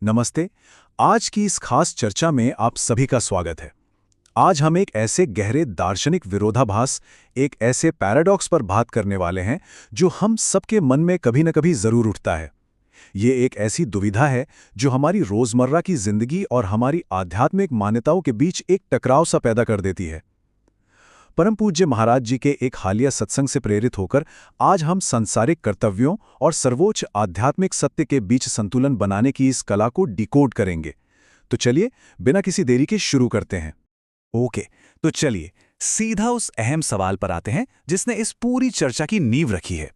नमस्ते। आज की इस खास चर्चा में आप सभी का स्वागत है। आज हम एक ऐसे गहरे दार्शनिक विरोधाभास, एक ऐसे पैराडॉक्स पर बात करने वाले हैं जो हम सबके मन में कभी न कभी जरूर उठता है। ये एक ऐसी दुविधा है जो हमारी रोजमर्रा की जिंदगी और हमारी आध्यात्मिक मान्यताओं के बीच एक टकराव सा पैदा कर देती है। परम पूज्य महाराज जी के एक हालिया सत्संग से प्रेरित होकर आज हम सांसारिक कर्तव्यों और सर्वोच्च आध्यात्मिक सत्य के बीच संतुलन बनाने की इस कला को डिकोड करेंगे। तो चलिए बिना किसी देरी के शुरू करते हैं। ओके, तो चलिए सीधा उस अहम सवाल पर आते हैं जिसने इस पूरी चर्चा की नींव रखी है।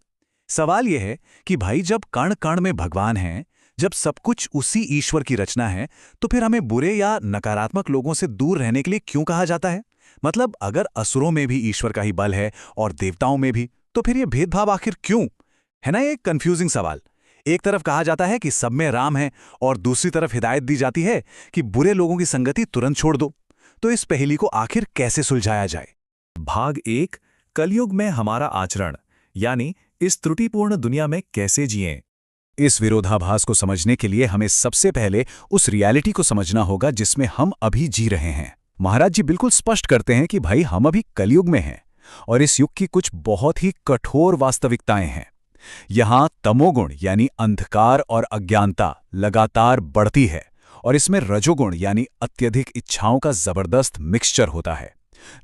सवाल यह है कि भाई जब कण कण में भगवान हैं, जब सब कुछ उसी ईश्वर की रचना है, तो फिर हमें बुरे या नकारात्मक लोगों से दूर रहने के लिए क्यों कहा जाता है? मतलब अगर असुरों में भी ईश्वर का ही बल है और देवताओं में भी, तो फिर ये भेदभाव आखिर क्यों? है ना, ये एक कंफ्यूजिंग सवाल। एक तरफ कहा जाता है कि सब में राम है और दूसरी तरफ हिदायत दी जाती है कि बुरे लोगों की संगति तुरंत छोड़ दो। तो इस पहेली को आखिर कैसे सुलझाया जाए? भाग 1, कलयुग में हमारा आचरण, यानी इस त्रुटिपूर्ण दुनिया में कैसे जिएं। इस विरोधाभास को समझने के लिए हमें सबसे पहले उस रियलिटी को समझना होगा जिसमें हम अभी जी रहे हैं। महाराज जी बिल्कुल स्पष्ट करते हैं कि भाई हम अभी कलयुग में हैं और इस युग की कुछ बहुत ही कठोर वास्तविकताएं हैं। यहां तमोगुण यानी अंधकार और अज्ञानता लगातार बढ़ती है और इसमें रजोगुण यानी अत्यधिक इच्छाओं का जबरदस्त मिक्सचर होता है।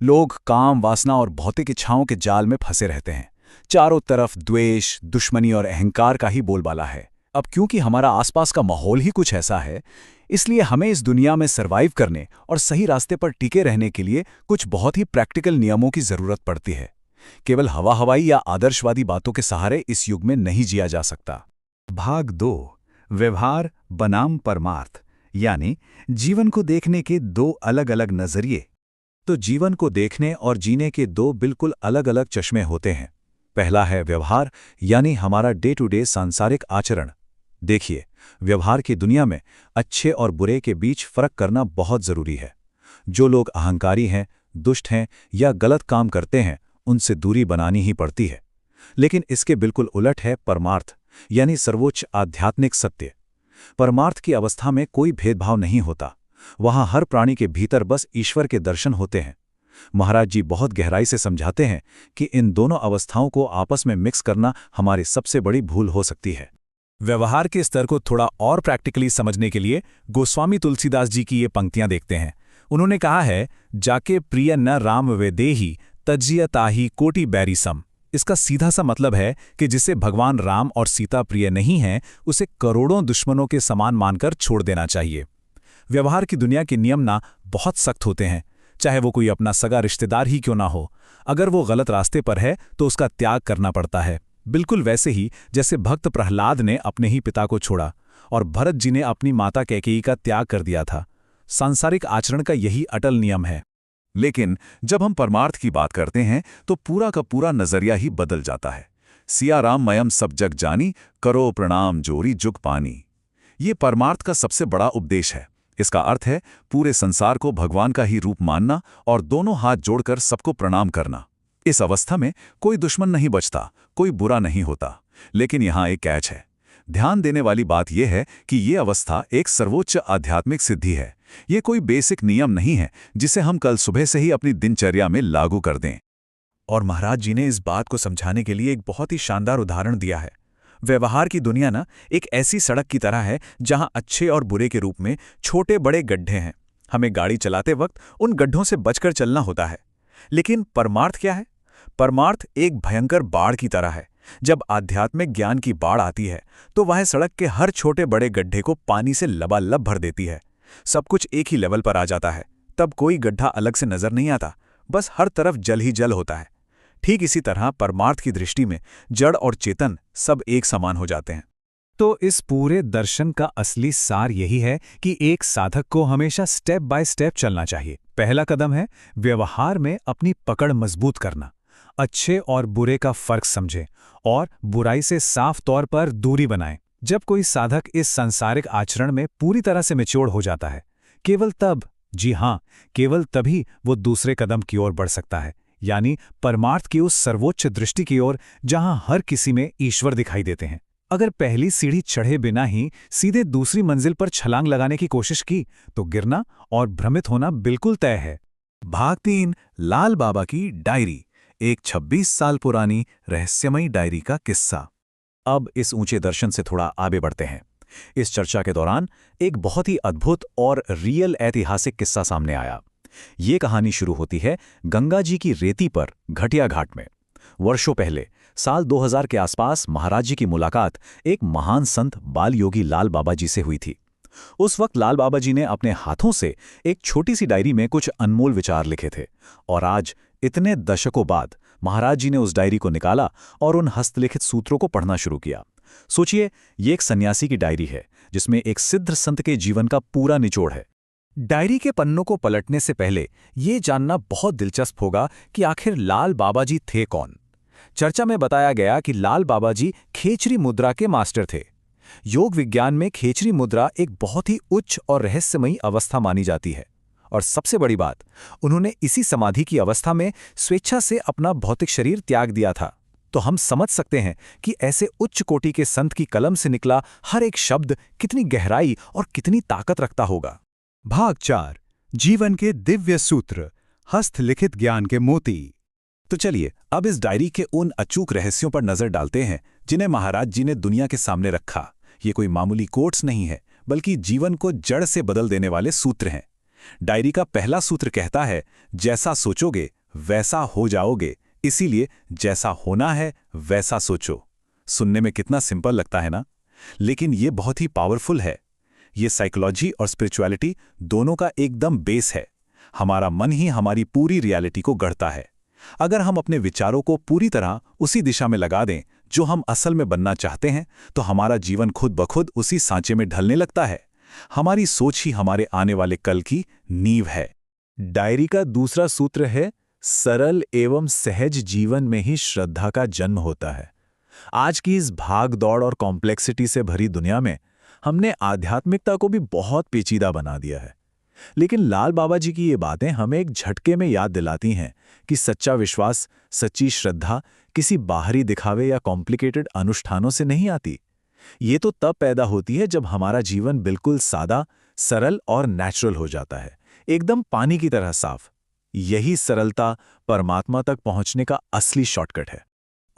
लोग काम, वासना और भौतिक इच्छाओं के जाल में फंसे रहते हैं। चारों तरफ द्वेष, दुश्मनी और अहंकार का ही बोलबाला है। अब क्योंकि हमारा आसपास का माहौल ही कुछ ऐसा है, इसलिए हमें इस दुनिया में सरवाइव करने और सही रास्ते पर टिके रहने के लिए कुछ बहुत ही प्रैक्टिकल नियमों की जरूरत पड़ती है। केवल हवा हवाई या आदर्शवादी बातों के सहारे इस युग में नहीं जिया जा सकता। भाग 2, व्यवहार बनाम परमार्थ, यानी जीवन को देखने के दो अलग अलग नजरिए। तो जीवन को देखने और जीने के दो बिल्कुल अलग अलग चश्मे होते हैं। पहला है व्यवहार, यानी हमारा डे टू डे सांसारिक आचरण। देखिए, व्यवहार की दुनिया में अच्छे और बुरे के बीच फर्क करना बहुत जरूरी है। जो लोग अहंकारी हैं, दुष्ट हैं या गलत काम करते हैं, उनसे दूरी बनानी ही पड़ती है। लेकिन इसके बिल्कुल उलट है परमार्थ, यानी सर्वोच्च आध्यात्मिक सत्य। परमार्थ की अवस्था में कोई भेदभाव नहीं होता। वहां हर प्राणी के भीतर बस ईश्वर के दर्शन होते हैं। महाराज जी बहुत गहराई से समझाते हैं कि इन दोनों अवस्थाओं को आपस में मिक्स करना हमारी सबसे बड़ी भूल हो सकती है। व्यवहार के स्तर को थोड़ा और प्रैक्टिकली समझने के लिए गोस्वामी तुलसीदास जी की ये पंक्तियां देखते हैं। उन्होंने कहा है, जाके प्रिय न राम वेदेही तज्जिय ताही कोटि बैरी सम। इसका सीधा सा मतलब है कि जिसे भगवान राम और सीता प्रिय नहीं हैं, उसे करोड़ों दुश्मनों के समान मानकर छोड़ देना चाहिए। व्यवहार की दुनिया के नियम ना बहुत सख्त होते हैं, चाहे वो कोई अपना सगा रिश्तेदार ही क्यों ना हो। अगर वो गलत रास्ते पर है तो उसका त्याग करना पड़ता है। बिल्कुल वैसे ही जैसे भक्त प्रहलाद ने अपने ही पिता को छोड़ा और भरत जी ने अपनी माता कैकेयी का त्याग कर दिया था। सांसारिक आचरण का यही अटल नियम है। लेकिन जब हम परमार्थ की बात करते हैं तो पूरा का पूरा नजरिया ही बदल जाता है। सिया राम मयम सब जग जानी, करो प्रणाम जोरी जुग पानी। ये परमार्थ का सबसे बड़ा उपदेश है। इसका अर्थ है पूरे संसार को भगवान का ही रूप मानना और दोनों हाथ जोड़कर सबको प्रणाम करना। इस अवस्था में कोई दुश्मन नहीं बचता, कोई बुरा नहीं होता। लेकिन यहाँ एक कैच है। ध्यान देने वाली बात यह है कि ये अवस्था एक सर्वोच्च आध्यात्मिक सिद्धि है। ये कोई बेसिक नियम नहीं है जिसे हम कल सुबह से ही अपनी दिनचर्या में लागू कर दें। और महाराज जी ने इस बात को समझाने के लिए एक बहुत ही शानदार उदाहरण दिया है। व्यवहार की दुनिया ना एक ऐसी सड़क की तरह है जहां अच्छे और बुरे के रूप में छोटे बड़े गड्ढे हैं। हमें गाड़ी चलाते वक्त उन गड्ढों से बचकर चलना होता है। लेकिन परमार्थ क्या है? परमार्थ एक भयंकर बाढ़ की तरह है। जब आध्यात्मिक ज्ञान की बाढ़ आती है तो वह सड़क के हर छोटे बड़े गड्ढे को पानी से लबालब भर देती है। सब कुछ एक ही लेवल पर आ जाता है। तब कोई गड्ढा अलग से नजर नहीं आता, बस हर तरफ जल ही जल होता है। ठीक इसी तरह परमार्थ की दृष्टि में जड़ और चेतन सब एक समान हो जाते हैं। तो इस पूरे दर्शन का असली सार यही है कि एक साधक को हमेशा स्टेप बाय स्टेप चलना चाहिए। पहला कदम है व्यवहार में अपनी पकड़ मजबूत करना। अच्छे और बुरे का फर्क समझें और बुराई से साफ तौर पर दूरी बनाएं। जब कोई साधक इस सांसारिक आचरण में पूरी तरह से मैच्योर हो जाता है, केवल तब, जी हां, केवल तभी वो दूसरे कदम की ओर बढ़ सकता है, यानी परमार्थ की उस सर्वोच्च दृष्टि की ओर जहां हर किसी में ईश्वर दिखाई देते हैं। अगर पहली सीढ़ी चढ़े बिना ही सीधे दूसरी मंजिल पर छलांग लगाने की कोशिश की तो गिरना और भ्रमित होना बिल्कुल तय है। भाग 3, लाल बाबा की डायरी, एक 26 साल पुरानी रहस्यमयी डायरी का किस्सा। अब इस ऊंचे दर्शन से थोड़ा आगे बढ़ते हैं। इस चर्चा के दौरान एक बहुत ही अद्भुत और रियल ऐतिहासिक किस्सा सामने आया। ये कहानी शुरू होती है गंगा जी की रेती पर घटिया घाट में। वर्षों पहले साल 2000 के आसपास महाराज जी की मुलाकात एक महान संत बाल योगी लाल बाबा जी से हुई थी। उस वक्त लाल बाबा जी ने अपने हाथों से एक छोटी सी डायरी में कुछ अनमोल विचार लिखे थे और आज इतने दशकों बाद महाराज जी ने उस डायरी को निकाला और उन हस्तलिखित सूत्रों को पढ़ना शुरू किया। सोचिए, ये एक सन्यासी की डायरी है जिसमें एक सिद्ध संत के जीवन का पूरा निचोड़ है। डायरी के पन्नों को पलटने से पहले ये जानना बहुत दिलचस्प होगा कि आखिर लाल बाबा जी थे कौन। चर्चा में बताया गया कि लाल बाबा जी खेचरी मुद्रा के मास्टर थे। योग विज्ञान में खेचरी मुद्रा एक बहुत ही उच्च और रहस्यमयी अवस्था मानी जाती है और सबसे बड़ी बात, उन्होंने इसी समाधि की अवस्था में स्वेच्छा से अपना भौतिक शरीर त्याग दिया था। तो हम समझ सकते हैं कि ऐसे उच्च कोटि के संत की कलम से निकला हर एक शब्द कितनी गहराई और कितनी ताकत रखता होगा। भाग 4, जीवन के दिव्य सूत्र, हस्तलिखित ज्ञान के मोती। तो चलिए अब इस डायरी के उन अचूक रहस्यों पर नजर डालते हैं जिन्हें महाराज जी ने दुनिया के सामने रखा। ये कोई मामूली कोट्स नहीं है, बल्कि जीवन को जड़ से बदल देने वाले सूत्र हैं। डायरी का पहला सूत्र कहता है, जैसा सोचोगे वैसा हो जाओगे, इसीलिए जैसा होना है वैसा सोचो। सुनने में कितना सिंपल लगता है ना, लेकिन ये बहुत ही पावरफुल है। ये साइकोलॉजी और स्पिरिचुअलिटी दोनों का एकदम बेस है। हमारा मन ही हमारी पूरी रियलिटी को गढ़ता है। अगर हम अपने विचारों को पूरी तरह उसी दिशा में लगा दें जो हम असल में बनना चाहते हैं, तो हमारा जीवन खुद ब खुद उसी सांचे में ढलने लगता है। हमारी सोच ही हमारे आने वाले कल की नींव है। डायरी का दूसरा सूत्र है, सरल एवं सहज जीवन में ही श्रद्धा का जन्म होता है। आज की इस भाग दौड़ और कॉम्प्लेक्सिटी से भरी दुनिया में हमने आध्यात्मिकता को भी बहुत पेचीदा बना दिया है, लेकिन लाल बाबा जी की ये बातें हमें एक झटके में याद दिलाती हैं कि सच्चा विश्वास, सच्ची श्रद्धा किसी बाहरी दिखावे या कॉम्प्लिकेटेड अनुष्ठानों से नहीं आती। ये तो तब पैदा होती है जब हमारा जीवन बिल्कुल सादा, सरल और नेचुरल हो जाता है, एकदम पानी की तरह साफ। यही सरलता परमात्मा तक पहुंचने का असली शॉर्टकट है।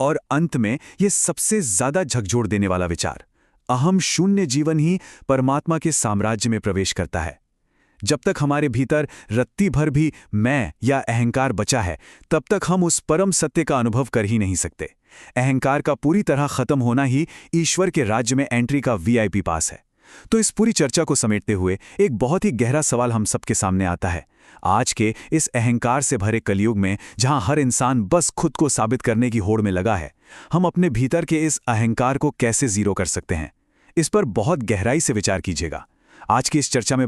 और अंत में ये सबसे ज्यादा झकझोर देने वाला विचार, अहम शून्य जीवन ही परमात्मा के साम्राज्य में प्रवेश करता है। जब तक हमारे भीतर रत्ती भर भी मैं या अहंकार बचा है, तब तक हम उस परम सत्य का अनुभव कर ही नहीं सकते। अहंकार का पूरी तरह खत्म होना ही ईश्वर के राज्य में एंट्री का वीआईपी पास है। तो इस पूरी चर्चा को समेटते हुए एक बहुत ही गहरा सवाल हम सबके सामने आता है। आज के इस अहंकार से भरे कलयुग में, जहां हर इंसान बस खुद को साबित करने की होड़ में लगा है, हम अपने भीतर के इस अहंकार को कैसे जीरो कर सकते हैं? इस पर बहुत गहराई से विचार कीजिएगा। आज की इस चर्चा में